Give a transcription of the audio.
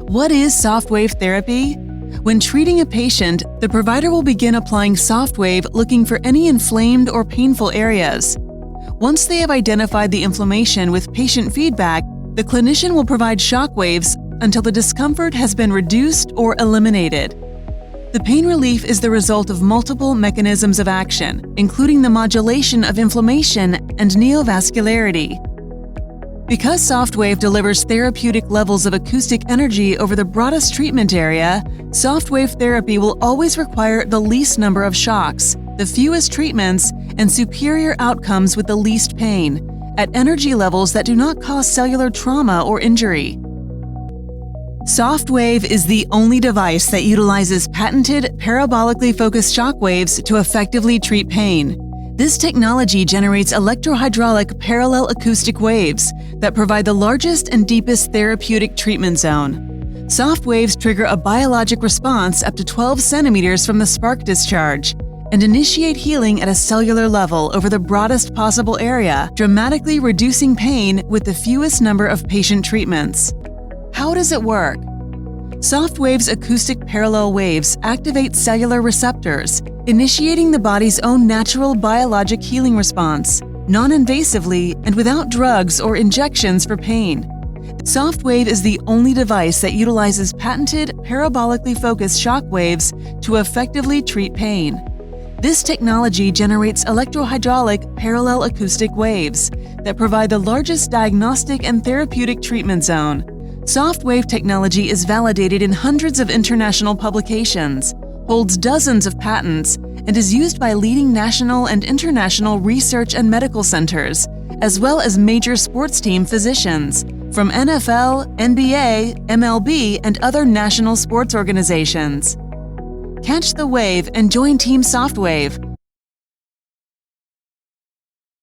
What is SoftWave therapy? When treating a patient, the provider will begin applying SoftWave looking for any inflamed or painful areas. Once they have identified the inflammation with patient feedback, the clinician will provide shockwaves until the discomfort has been reduced or eliminated. The pain relief is the result of multiple mechanisms of action, including the modulation of inflammation and neovascularity. Because SoftWave delivers therapeutic levels of acoustic energy over the broadest treatment area, SoftWave therapy will always require the least number of shocks, the fewest treatments, and superior outcomes with the least pain, at energy levels that do not cause cellular trauma or injury. SoftWave is the only device that utilizes patented parabolically focused shockwaves to effectively treat pain. This technology generates electro-hydraulic parallel acoustic waves that provide the largest and deepest therapeutic treatment zone. Soft waves trigger a biologic response up to 12 centimeters from the spark discharge and initiate healing at a cellular level over the broadest possible area, dramatically reducing pain with the fewest number of patient treatments. How does it work? SoftWave's acoustic parallel waves activate cellular receptors, initiating the body's own natural biologic healing response, non-invasively and without drugs or injections for pain. SoftWave is the only device that utilizes patented parabolically focused shock waves to effectively treat pain. This technology generates electro-hydraulic parallel acoustic waves that provide the largest diagnostic and therapeutic treatment zone. SoftWave technology is validated in hundreds of international publications, holds dozens of patents, and is used by leading national and international research and medical centers, as well as major sports team physicians, from NFL, NBA, MLB, and other national sports organizations. Catch the wave and join Team SoftWave.